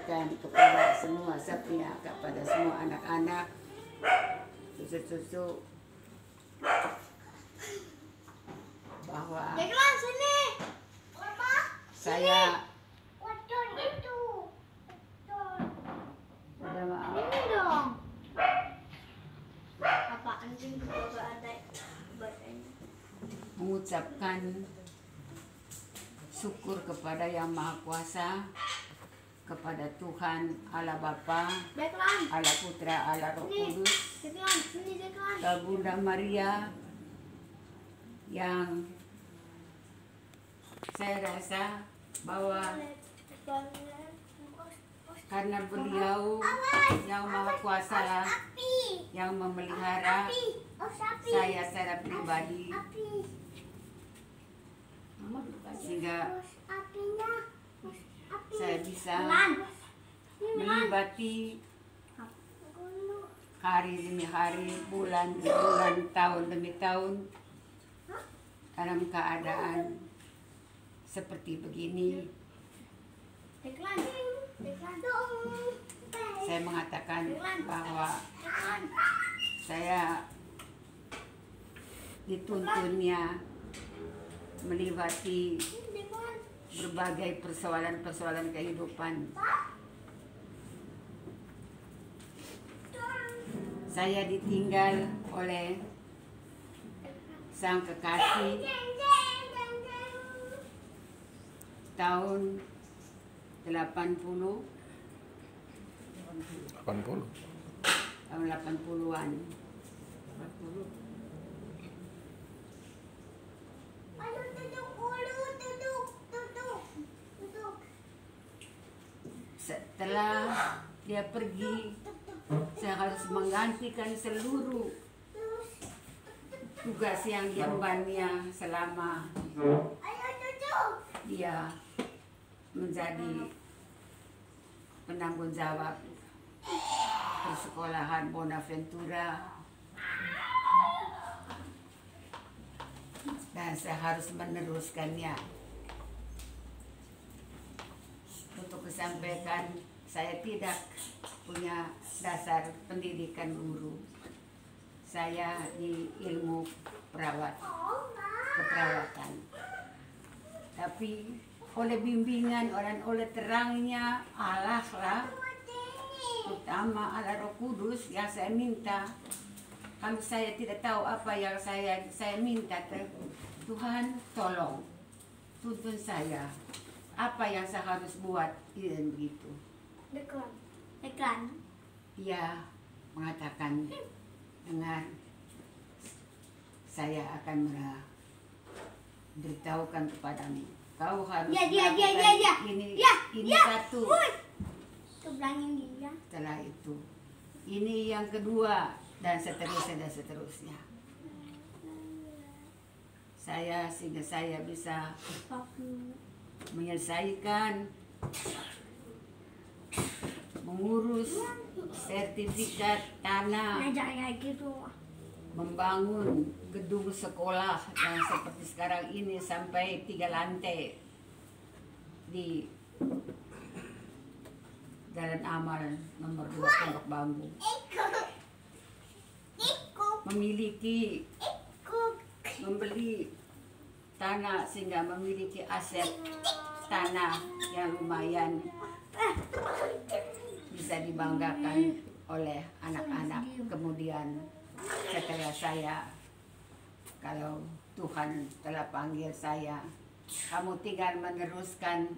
mengingatkan kepada semua sepihak, kepada semua anak-anak, cucu-cucu, bahwa saya udah maaf Ini dong. Apaan sih juga ada bacanya? mengucapkan syukur kepada Yang Maha Kuasa, kepada Tuhan Allah Bapa, Deklan. Allah Putra, Allah Roh Kudus, Deklan, sini Deklan. ke Bunda Maria yang saya rasa bahwa karena beliau yang Maha Kuasa lah yang memelihara saya secara pribadi, sehingga saya bisa menikmati hari demi hari, bulan demi bulan, tahun demi tahun dalam keadaan seperti begini. Deklan. Deklan. Saya mengatakan bahwa saya dituntunnya melewati berbagai persoalan-persoalan kehidupan. Saya ditinggal oleh sang kekasih tahun 80 tahun 80-an. Setelah dia pergi, saya harus menggantikan seluruh tugas yang diembannya selama dia menjadi penanggung jawab persekolahan Bonaventura, dan saya harus meneruskannya. Untuk kesampaian, saya tidak punya dasar pendidikan guru. Saya di ilmu keperawatan. Tapi oleh bimbingan orang, oleh terangnya Allah lah, terutama Allah Roh Kudus yang saya minta. Kalau saya tidak tahu apa yang saya minta, Tuhan tolong tuntun saya. Apa yang saya harus buat, dan begitu. Deklan. Deklan. Ia mengatakan, dengar, saya akan beritahukan kepadamu. Kau harus melakukan ini satu. Keberanian dia. Setelah itu, ini yang kedua, dan seterusnya dan seterusnya. Sehingga saya bisa menyelesaikan, mengurus sertifikat tanah, membangun gedung sekolah yang seperti sekarang ini sampai 3 lantai di Jalan Amal nomor 2 Pondok Bambu. Membeli tanah sehingga memiliki aset tanah yang lumayan bisa dibanggakan oleh anak-anak kemudian setelah saya. Kalau Tuhan telah panggil saya, kamu tinggal meneruskan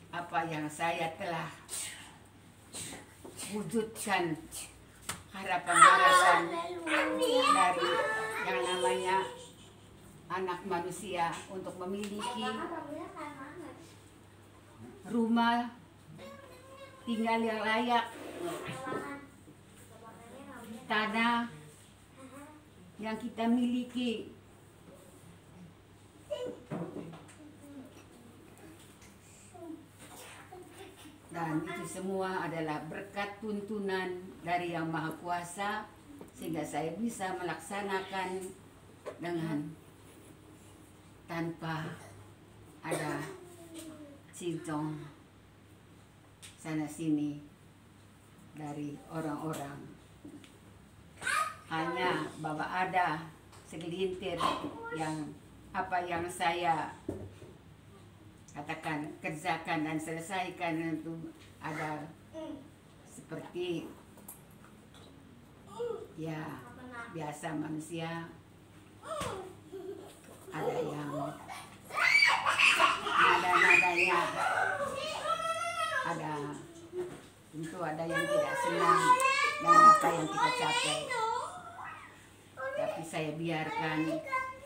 apa yang saya telah wujudkan, harapan-harapan dari yang namanya anak manusia untuk memiliki rumah tinggal yang layak, tanah yang kita miliki. Dan itu semua adalah berkat tuntunan dari Yang Maha Kuasa, sehingga saya bisa melaksanakan dengan tanpa ada cincong sana sini dari orang-orang. Hanya bahwa ada segelintir yang apa yang saya katakan kerjakan dan selesaikan itu ada seperti ya biasa manusia, ada yang nada-nadanya, ada tentu ada yang tidak senang dan apa yang kita capai, tapi saya biarkan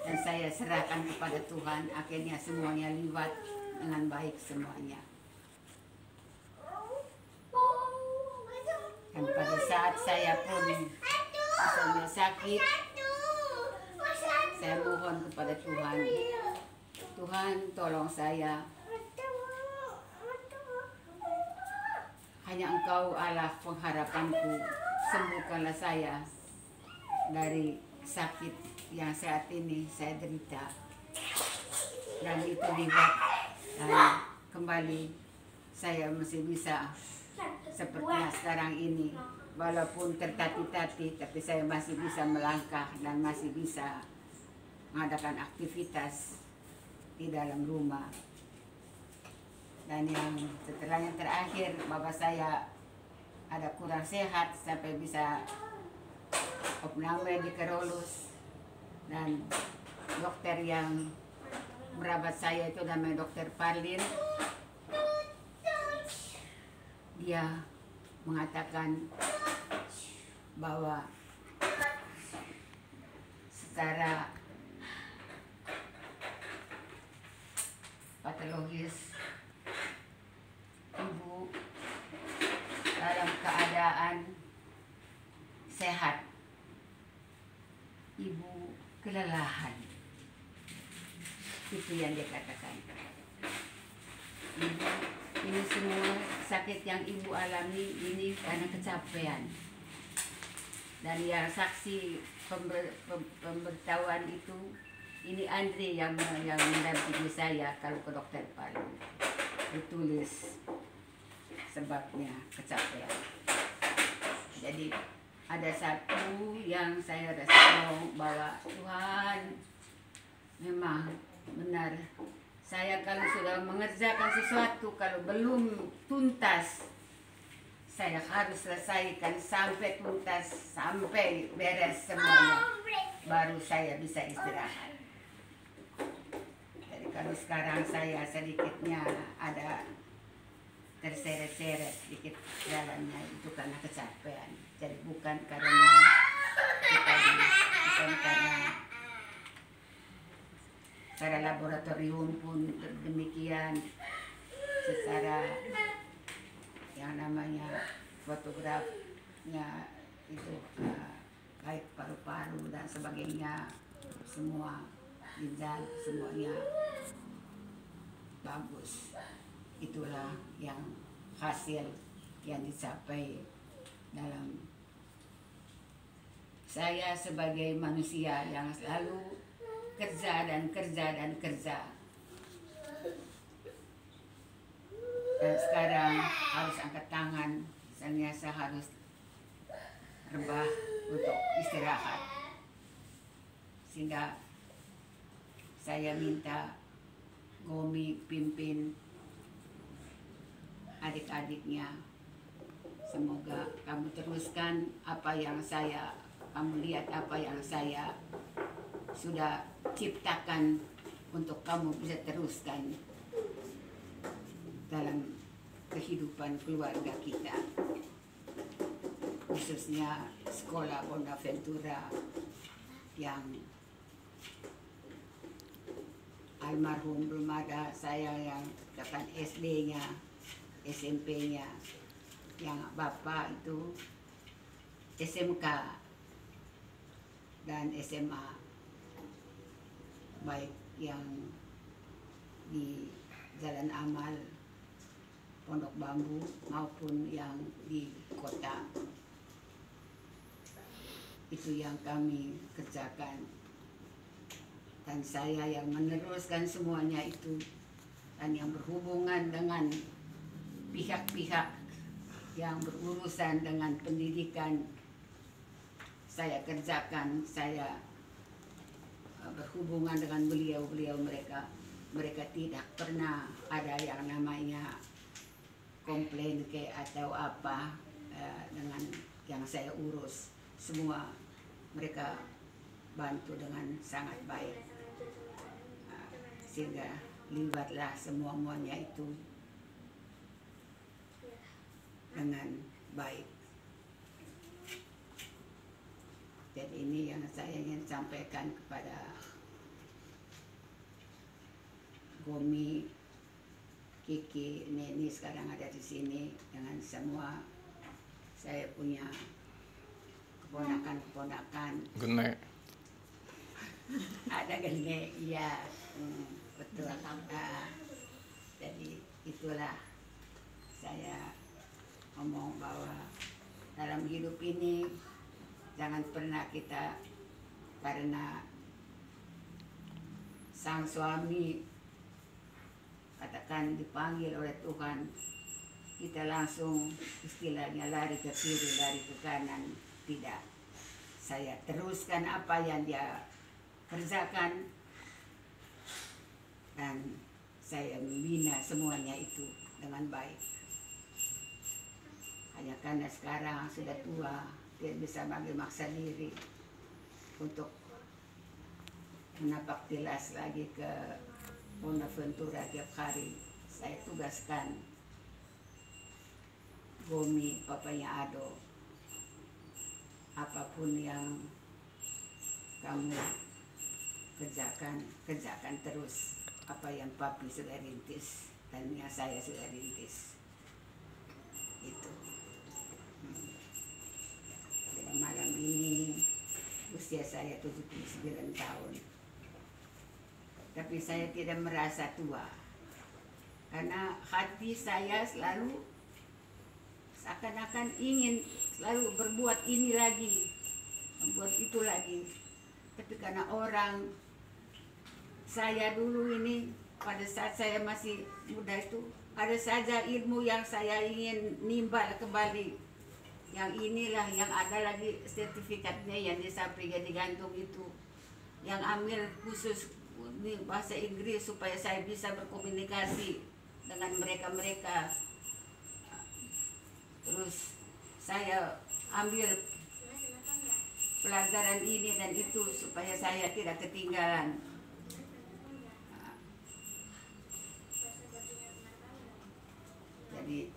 dan saya serahkan kepada Tuhan. Akhirnya semuanya liwat dengan baik semuanya. Dan pada saat saya pun misalnya sakit, saya mohon kepada Tuhan, Tuhan tolong saya. Hanya Engkau Allah pengharapanku, sembuhkanlah saya dari sakit yang saat ini saya derita. Dan itu lihat dan kembali saya masih bisa seperti sekarang ini. Walaupun tertatih-tatih, tapi saya masih bisa melangkah dan masih bisa mengadakan aktivitas di dalam rumah. Dan yang setelah yang terakhir, bapak saya ada kurang sehat sampai bisa opname di Karolus, dan dokter yang merawat saya itu namanya Dokter Parlin. Dia mengatakan bahwa secara patologis ibu dalam keadaan sehat, ibu kelelahan. Itu yang dia katakan. Ibu, ini semua sakit yang ibu alami ini karena kecapean. Dan yang saksi pemberitahuan itu, ini Andre yang mendampingi saya kalau ke dokter Palu. Ditulis sebabnya kecapean. Jadi ada satu yang saya respon bahwa Tuhan memang benar. Saya kalau sudah mengerjakan sesuatu, kalau belum tuntas, saya harus selesaikan sampai tuntas, sampai beres semuanya, baru saya bisa istirahat. Jadi kalau sekarang saya sedikitnya ada terseret-seret sedikit jalannya, itu karena kecapean. Jadi bukan karena secara laboratorium pun demikian, secara yang namanya fotografnya itu baik paru-paru dan sebagainya, semua ginjal semuanya bagus. Itulah yang hasil yang dicapai dalam saya sebagai manusia yang selalu kerja dan kerja dan kerja. Dan sekarang harus angkat tangan, misalnya saya harus rebah untuk istirahat. Sehingga saya minta Gomi pimpin adik-adiknya. Semoga kamu teruskan apa yang kamu lihat apa yang saya sudah ciptakan untuk kamu bisa teruskan dalam kehidupan keluarga kita, khususnya sekolah Bonaventura yang almarhum belum ada, saya yang katakan SD-nya, SMP-nya, yang bapak itu SMK dan SMA, baik yang di Jalan Amal, Pondok Bambu maupun yang di kota. Itu yang kami kerjakan, dan saya yang meneruskan semuanya itu, dan yang berhubungan dengan pihak-pihak yang berurusan dengan pendidikan saya kerjakan, saya berhubungan dengan beliau-beliau mereka tidak pernah ada yang namanya komplain atau apa dengan yang saya urus. Semua mereka bantu dengan sangat baik, sehingga libatlah semuanya itu dengan baik. Jadi ini yang saya ingin sampaikan kepada Gomi, Kiki, Neni sekarang ada di sini dengan semua saya punya keponakan-keponakan. Gene. Ada gene, iya, betul. Jadi itulah saya ngomong bahwa dalam hidup ini jangan pernah kita karena sang suami katakan dipanggil oleh Tuhan kita langsung istilahnya lari ke kiri, lari ke kanan. Tidak, saya teruskan apa yang dia kerjakan dan saya membina semuanya itu dengan baik. Hanya karena sekarang sudah tua, tidak bisa lagi maksa diri untuk menapak tilas lagi ke Bonaventura tiap hari. Saya tugaskan Gomi, papanya Ado, apapun yang kamu kerjakan terus apa yang papi sudah rintis dan yang saya sudah rintis. Itu. Jadi malam ini usia saya 79 tahun. Tapi saya tidak merasa tua. Karena hati saya selalu seakan-akan ingin selalu berbuat ini lagi, membuat itu lagi. Tapi karena orang saya dulu ini pada saat saya masih muda itu ada saja ilmu yang saya ingin nimbal kembali. Yang inilah yang ada lagi sertifikatnya yang di sampingnya digantung itu. Yang ambil khusus bahasa Inggris supaya saya bisa berkomunikasi dengan mereka-mereka. Terus saya ambil pelajaran ini dan itu supaya saya tidak ketinggalan. Jadi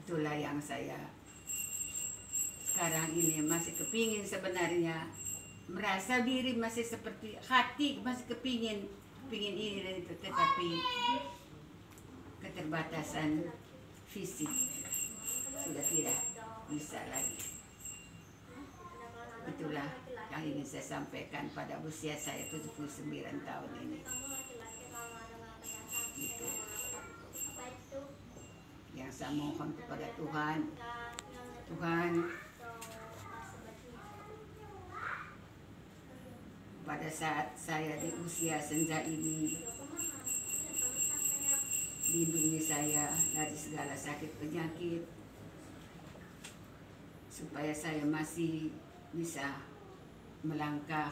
itulah yang saya sekarang ini masih kepingin sebenarnya, merasa diri masih seperti hati masih kepingin ini dan itu, tetapi keterbatasan fisik sudah tidak bisa lagi. Itulah yang ingin saya sampaikan pada usia saya 79 tahun ini. Itu yang saya mohon kepada Tuhan, pada saat saya di usia senja ini, lindungi saya dari segala sakit penyakit, supaya saya masih bisa melangkah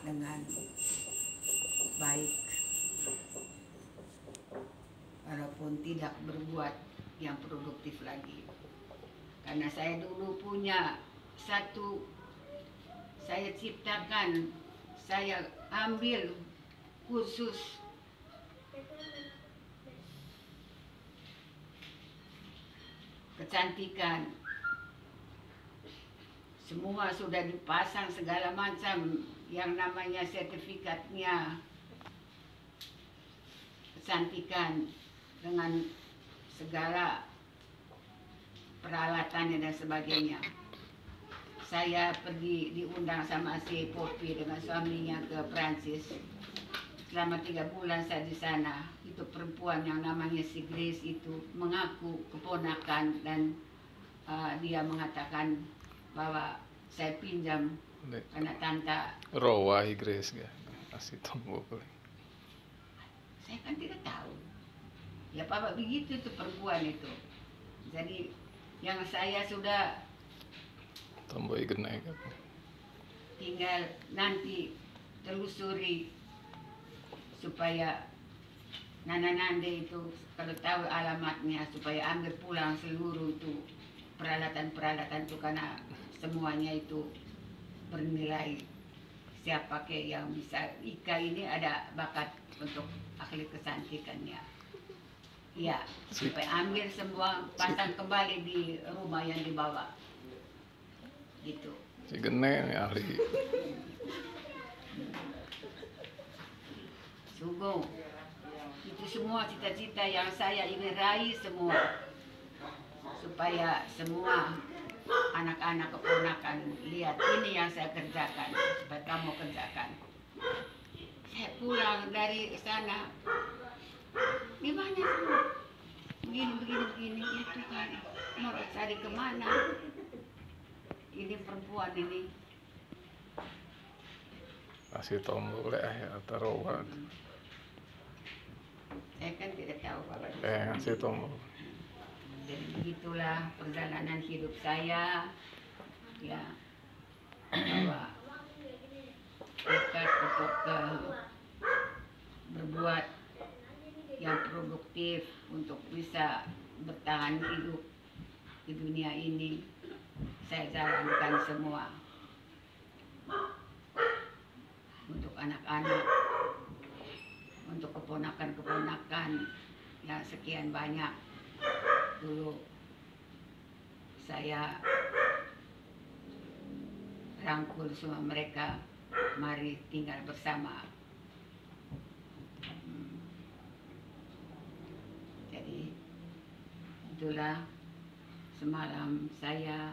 dengan baik, walaupun tidak berbuat yang produktif lagi. Karena saya dulu punya satu, saya ciptakan, saya ambil kursus kecantikan. Semua sudah dipasang segala macam yang namanya sertifikatnya kecantikan dengan segala peralatannya dan sebagainya. Saya pergi diundang sama si Poppy dengan suaminya ke Prancis. Selama 3 bulan saya di sana. Itu perempuan yang namanya si Grace itu mengaku keponakan dan dia mengatakan bahwa saya pinjam karena tante Rowa Grace ya. Kasih tombol boleh. tahun. Ya Papa begitu tuh perempuan itu. Jadi yang saya sudah Tambah naik apa? tinggal nanti telusuri supaya Nana Nande itu kalau tahu alamatnya supaya ambil pulang seluruh itu peralatan-peralatan itu, karena semuanya itu bernilai. Siapa ke yang bisa, Ika ini ada bakat untuk ahli kecantikannya. Iya, supaya ambil semua, pasang kembali di rumah yang dibawa. Gitu. Si Gene nih ahli. Sungguh, itu semua cita-cita yang saya ingin raih semua. Supaya semua anak-anak keponakan lihat ini yang saya kerjakan, supaya kamu kerjakan. Saya pulang dari sana, gimana tuh? Begini, ya Tuhan, mau cari kemana? Ini perempuan ini. Kasih tombol ya taruhan. Saya kan tidak tahu Bapak. Ngasih tombol. Jadi begitulah perjalanan hidup saya, ya, bahwa tekad untuk berbuat yang produktif untuk bisa bertahan hidup di dunia ini, saya jalankan semua untuk anak-anak, untuk keponakan-keponakan yang sekian banyak. Dulu saya rangkul semua mereka, mari tinggal bersama. Jadi itulah semalam saya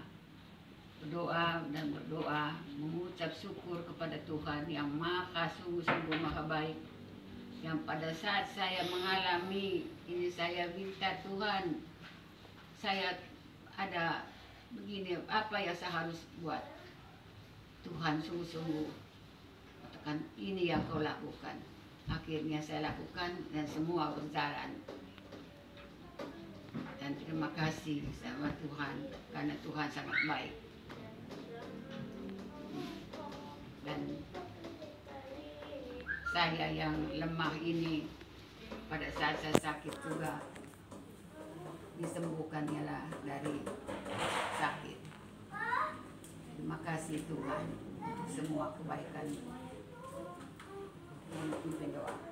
berdoa dan berdoa mengucap syukur kepada Tuhan yang maha sungguh-sungguh maha baik, yang pada saat saya mengalami ini saya minta Tuhan, saya ada begini, apa yang saya harus buat? Tuhan sungguh-sungguh katakan ini yang kau lakukan. Akhirnya saya lakukan dan semua berjalan. Dan terima kasih sama Tuhan karena Tuhan sangat baik. Dan saya yang lemah ini pada saat saya sakit juga disembuhkannya lah dari sakit. Terima kasih Tuhan untuk semua kebaikan. Mohon doa.